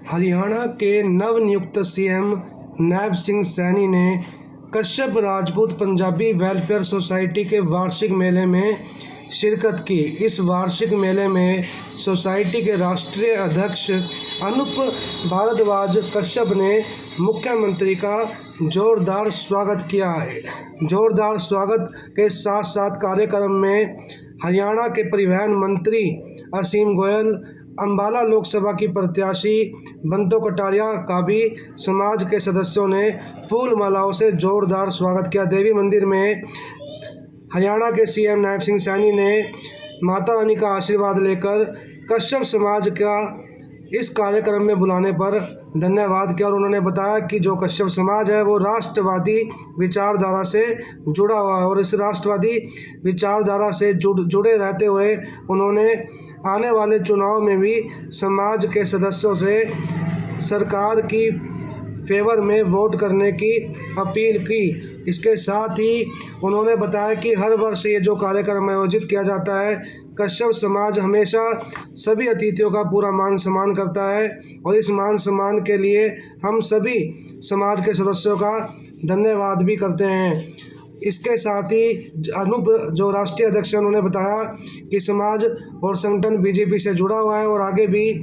हरियाणा के नवनियुक्त सीएम नायब सिंह सैनी ने कश्यप राजपूत पंजाबी वेलफेयर सोसाइटी के वार्षिक मेले में शिरकत की। इस वार्षिक मेले में सोसाइटी के राष्ट्रीय अध्यक्ष अनूप भारद्वाज कश्यप ने मुख्यमंत्री का जोरदार स्वागत किया है। जोरदार स्वागत के साथ साथ कार्यक्रम में हरियाणा के परिवहन मंत्री असीम गोयल, अंबाला लोकसभा की प्रत्याशी बंतो कटारिया का भी समाज के सदस्यों ने फूल मालाओं से जोरदार स्वागत किया। देवी मंदिर में हरियाणा के सीएम नायब सिंह सैनी ने माता रानी का आशीर्वाद लेकर कश्यप समाज का इस कार्यक्रम में बुलाने पर धन्यवाद किया और उन्होंने बताया कि जो कश्यप समाज है वो राष्ट्रवादी विचारधारा से जुड़ा हुआ है और इस राष्ट्रवादी विचारधारा से जुड़े रहते हुए उन्होंने आने वाले चुनाव में भी समाज के सदस्यों से सरकार की फेवर में वोट करने की अपील की। इसके साथ ही उन्होंने बताया कि हर वर्ष ये जो कार्यक्रम आयोजित किया जाता है, कश्यप समाज हमेशा सभी अतिथियों का पूरा मान सम्मान करता है और इस मान सम्मान के लिए हम सभी समाज के सदस्यों का धन्यवाद भी करते हैं। इसके साथ ही अनूप जो राष्ट्रीय अध्यक्ष हैं उन्होंने बताया कि समाज और संगठन बीजेपी से जुड़ा हुआ है और आगे भी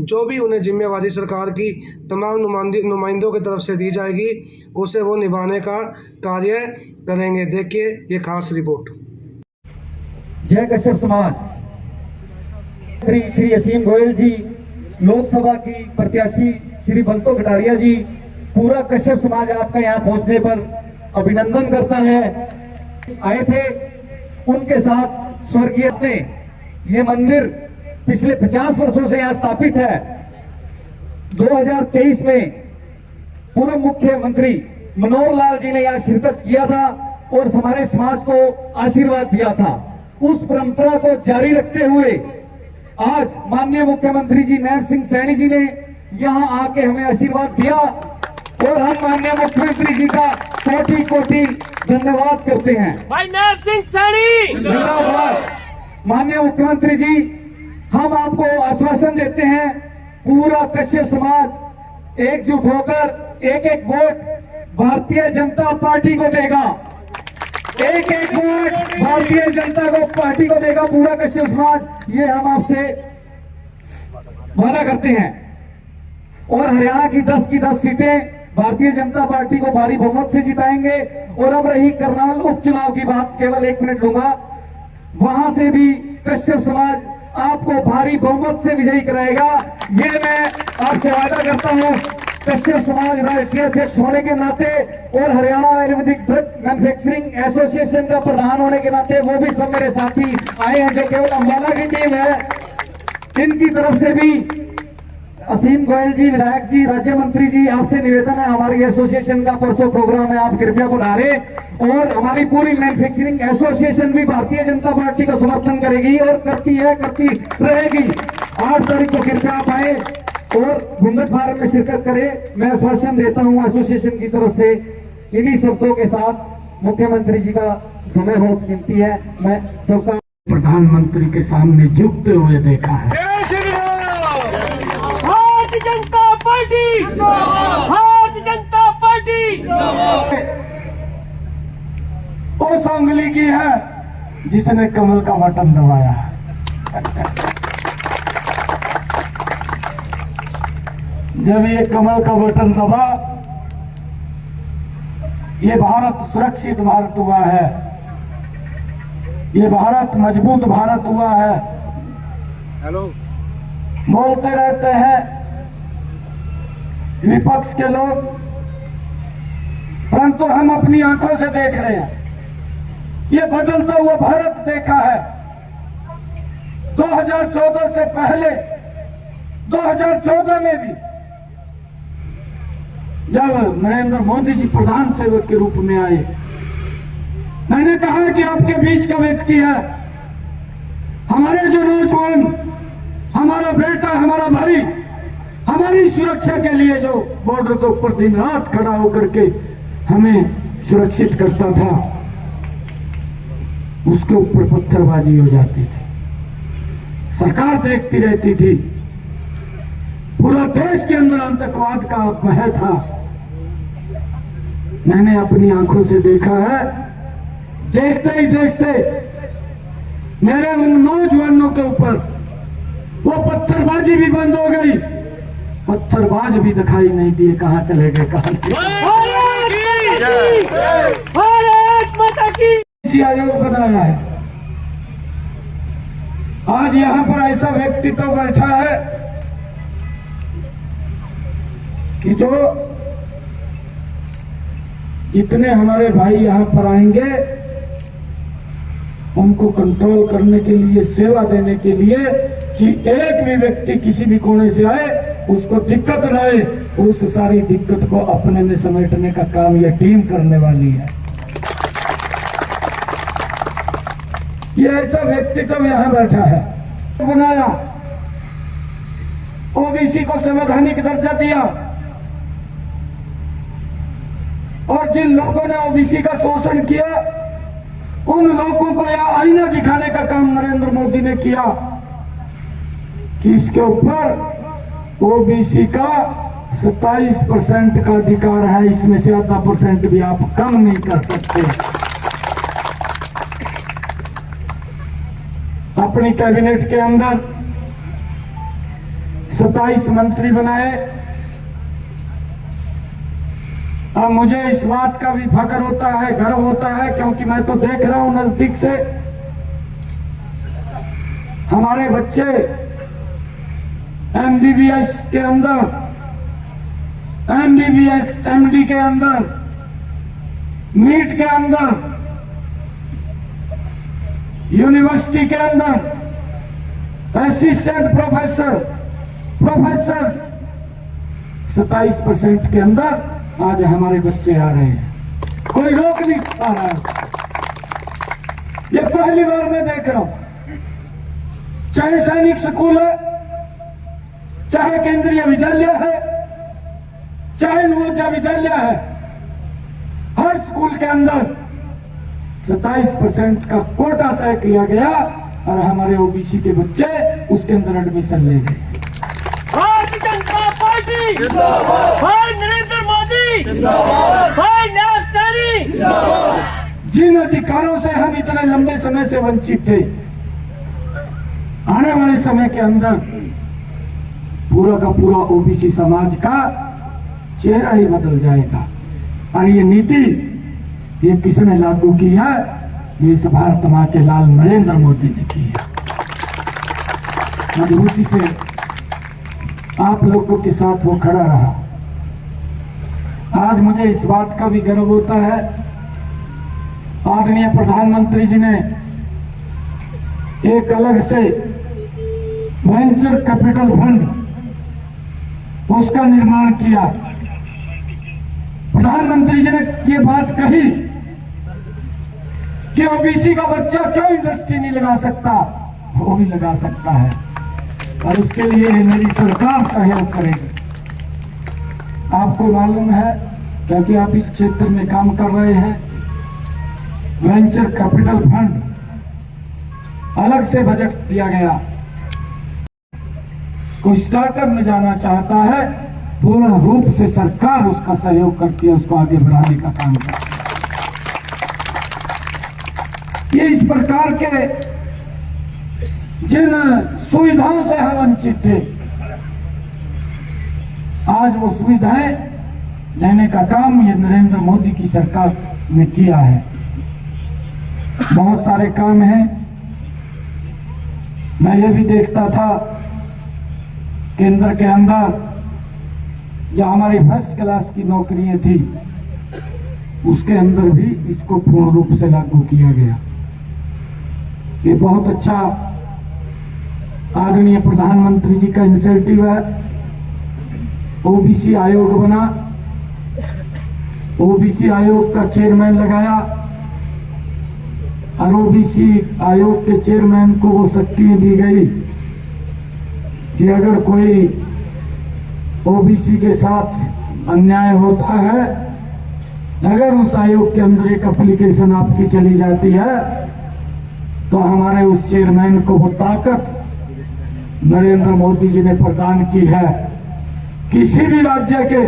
जो भी उन्हें जिम्मेवारी सरकार की तमाम नुमाइंदों की तरफ से दी जाएगी उसे वो निभाने का कार्य करेंगे। देखिए ये खास रिपोर्ट। जय कश्यप समाज। श्री असीम गोयल जी, लोकसभा की प्रत्याशी श्री बंतो कटारिया जी, पूरा कश्यप समाज आपका यहाँ पहुंचने पर अभिनंदन करता है। आए थे उनके साथ स्वर्गीय ने ये मंदिर पिछले 50 वर्षों से यहाँ स्थापित है। 2023 में पूर्व मुख्यमंत्री मनोहर लाल जी ने यहाँ शिरकत किया था और हमारे समाज को आशीर्वाद दिया था। उस परंपरा को जारी रखते हुए आज माननीय मुख्यमंत्री जी नायब सिंह सैनी जी ने यहाँ आके हमें आशीर्वाद दिया और हम माननीय मुख्यमंत्री जी का कोटि कोटि धन्यवाद करते हैं। भाई नायब सिंह सैनी धन्यवाद। माननीय मुख्यमंत्री जी, हम आपको आश्वासन देते हैं पूरा कश्यप समाज एकजुट होकर एक एक वोट भारतीय जनता पार्टी को देगा। एक एक वोट भारतीय जनता को पार्टी को देगा पूरा कश्यप समाज, ये हम आपसे वादा करते हैं। और हरियाणा की 10 की 10 सीटें भारतीय जनता पार्टी को भारी बहुमत से जिताएंगे। और अब रही करनाल उपचुनाव की बात, केवल 1 मिनट लूंगा, वहां से भी कश्यप समाज आपको भारी बहुमत से विजयी कराएगा, ये मैं आपसे वादा करता हूं। कश्यप समाज राष्ट्रीय अध्यक्ष होने के नाते और Haryana Ayurvedic drug manufacturing association का प्रधान होने के नाते वो भी सब मेरे साथी आए हैं जो केवल अंबाला की टीम है। इनकी तरफ से भी असीम गोयल जी, विधायक जी, राज्य मंत्री जी, आपसे निवेदन है, हमारी एसोसिएशन का परसों प्रोग्राम है, आप कृपया पधारे। और हमारी पूरी मैन्युफैक्चरिंग एसोसिएशन भी भारतीय जनता पार्टी का समर्थन करेगी और करती है, करती रहेगी। 8 तारीख को कृपया आप आए और घूंघट फार्म में शिरकत करें। मैं आश्वासन देता हूं एसोसिएशन की तरफ से। इन्हीं शब्दों के साथ मुख्यमंत्री जी का समय बहुत कीमती है, मैं सबका प्रधानमंत्री के सामने झुकते हुए देखा है। भारतीय जनता पार्टी, भारतीय जनता पार्टी उस उंगली की है जिसने कमल का बटन दबाया है। जब ये कमल का बटन दबा, ये भारत सुरक्षित भारत हुआ है, ये भारत मजबूत भारत हुआ है। हेलो, बोलते रहते हैं विपक्ष के लोग, परंतु हम अपनी आंखों से देख रहे हैं, ये बदलता हुआ भारत देखा है। 2014 से पहले 2014 में भी जब नरेंद्र मोदी जी प्रधान सेवक के रूप में आए, मैंने कहा कि आपके बीच का व्यक्ति है, हमारे जो नौजवान, हमारा बेटा, हमारा भाई, हमारी सुरक्षा के लिए जो बॉर्डर के ऊपर दिन रात खड़ा होकर के हमें सुरक्षित करता था, उसके ऊपर पत्थरबाजी हो जाती थी, सरकार देखती रहती थी। पूरा देश के अंदर आतंकवाद का भय था, मैंने अपनी आंखों से देखा है। देखते ही देखते मेरे उन नौजवानों के ऊपर वो पत्थरबाजी भी बंद हो गई, पत्थरबाज भी दिखाई नहीं दिए, कहाँ चले गए, कहाँ भारत माता की। आयोग बनाया है। आज यहाँ पर ऐसा व्यक्तित्व तो बैठा है कि जो जितने हमारे भाई यहाँ पर आएंगे उनको कंट्रोल करने के लिए, सेवा देने के लिए, कि एक भी व्यक्ति किसी भी कोने से आए उसको दिक्कत न आए, उस सारी दिक्कत को अपने में समेटने का काम यह टीम करने वाली है। ये ऐसा व्यक्तित्व यहाँ बैठा है। बनाया, ओबीसी को संवैधानिक दर्जा दिया, और जिन लोगों ने ओबीसी का शोषण किया उन लोगों को यह आईना दिखाने का काम नरेंद्र मोदी ने किया कि इसके ऊपर ओबीसी का 27% का अधिकार है, इसमें से आधा % भी आप कम नहीं कर सकते। अपनी कैबिनेट के अंदर 27 मंत्री बनाए। अब मुझे इस बात का भी फख्र होता है, गर्व होता है, क्योंकि मैं तो देख रहा हूं नजदीक से हमारे बच्चे MBBS के अंदर, MBBS MD के अंदर, नीट के अंदर, यूनिवर्सिटी के अंदर असिस्टेंट प्रोफेसर 27% के अंदर आज हमारे बच्चे आ रहे हैं, कोई रोक नहीं पा रहा है। ये पहली बार मैं देख रहा हूं, चाहे सैनिक स्कूल है, चाहे केंद्रीय विद्यालय है, चाहे नवोदय विद्यालय है, हर स्कूल के अंदर 27% का कोटा तय किया गया और हमारे ओबीसी के बच्चे उसके अंदर एडमिशन ले गए। भारतीय जनता पार्टी भाई नरेंद्र मोदी भाई नायब सैनी। जिन अधिकारों से हम इतने लंबे समय से वंचित थे, आने वाले समय के अंदर पूरा का पूरा ओबीसी समाज का चेहरा ही बदल जाएगा। और ये नीति ये किसने लागू की है? ये इस भारत मां के लाल नरेंद्र मोदी ने की है। मजबूती से आप लोगों के साथ वो खड़ा रहा। आज मुझे इस बात का भी गर्व होता है, आदरणीय प्रधानमंत्री जी ने एक अलग से वेंचर कैपिटल फंड उसका निर्माण किया। प्रधानमंत्री जी ने ये बात कही कि ओबीसी का बच्चा क्यों इंडस्ट्री नहीं लगा सकता, वो भी लगा सकता है, और उसके लिए मेरी सरकार सहयोग करेगी। आपको मालूम है, क्योंकि आप इस क्षेत्र में काम कर रहे हैं, वेंचर कैपिटल फंड अलग से बजट दिया गया। कोई स्टार्टअप में जाना चाहता है, पूर्ण रूप से सरकार उसका सहयोग करती है, उसको आगे बढ़ाने का काम करती है। ये इस प्रकार के जिन सुविधाओं से हम वंचित थे, आज वो सुविधाएं देने का काम ये नरेंद्र मोदी की सरकार ने किया है। बहुत सारे काम हैं। मैं ये भी देखता था केंद्र के अंदर जो हमारी फर्स्ट क्लास की नौकरियां थी, उसके अंदर भी इसको पूर्ण रूप से लागू किया गया। ये बहुत अच्छा आदरणीय प्रधानमंत्री जी का इंसेंटिव है। ओबीसी आयोग बना, ओबीसी आयोग का चेयरमैन लगाया, और ओबीसी आयोग के चेयरमैन को वो शक्ति दी गई कि अगर कोई ओबीसी के साथ अन्याय होता है, अगर उस आयोग के अंदर एक एप्लीकेशन आपकी चली जाती है, तो हमारे उस चेयरमैन को वो ताकत नरेंद्र मोदी जी ने प्रदान की है किसी भी राज्य के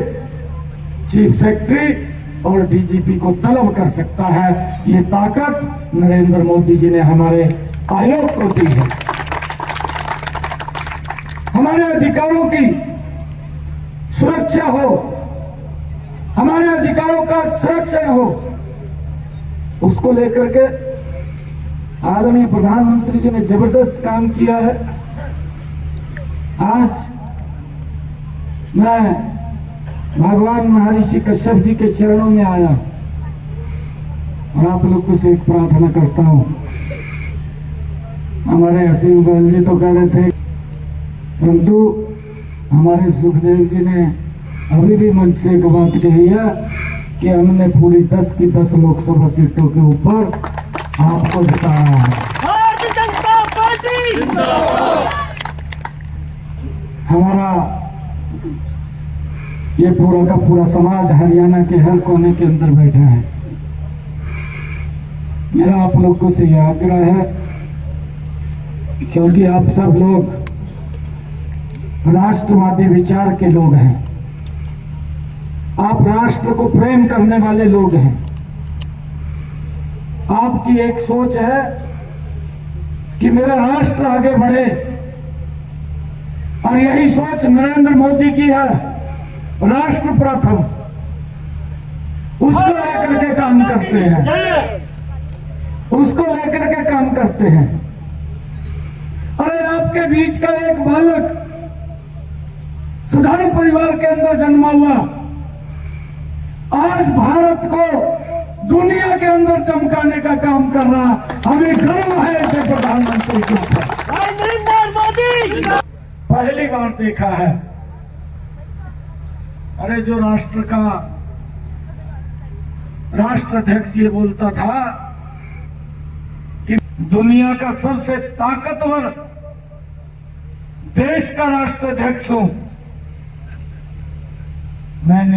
चीफ सेक्रेटरी और डीजीपी को तलब कर सकता है। ये ताकत नरेंद्र मोदी जी ने हमारे आयोग को दी है। हमारे अधिकारों की सुरक्षा हो, हमारे अधिकारों का संरक्षण हो, उसको लेकर के आदरणीय प्रधानमंत्री जी ने जबरदस्त काम किया है। आज मैं भगवान महर्षि कश्यप जी के चरणों में आया और आप लोग से एक प्रार्थना करता हूं। हमारे असीम गोयल जी तो कह रहे थे, परंतु हमारे सुखदेव जी ने अभी भी मंच से एक बात कही है कि हमने पूरी 10 की 10 लोकसभा सीटों के ऊपर आपको जिताया है। भारतीय जनता पार्टी हमारा ये पूरा का पूरा समाज हरियाणा के हर कोने के अंदर बैठा है। मेरा आप लोगों से यह आग्रह है, क्योंकि आप सब लोग राष्ट्रवादी विचार के लोग हैं, आप राष्ट्र को प्रेम करने वाले लोग हैं। आपकी एक सोच है कि मेरा राष्ट्र आगे बढ़े, और यही सोच नरेंद्र मोदी की है, राष्ट्र प्रथम। उसको लेकर के काम करते हैं, उसको लेकर के काम करते हैं। अरे आपके बीच का एक बालक साधारण परिवार के अंदर जन्मा हुआ, आज भारत को दुनिया के अंदर चमकाने का काम कर रहा। हमें गर्व है ऐसे प्रधानमंत्री के ऊपर। भाई नरेंद्र मोदी पहली बार देखा है। अरे जो राष्ट्र का राष्ट्राध्यक्ष ये बोलता था कि दुनिया का सबसे ताकतवर देश का राष्ट्राध्यक्ष हूं, मैंने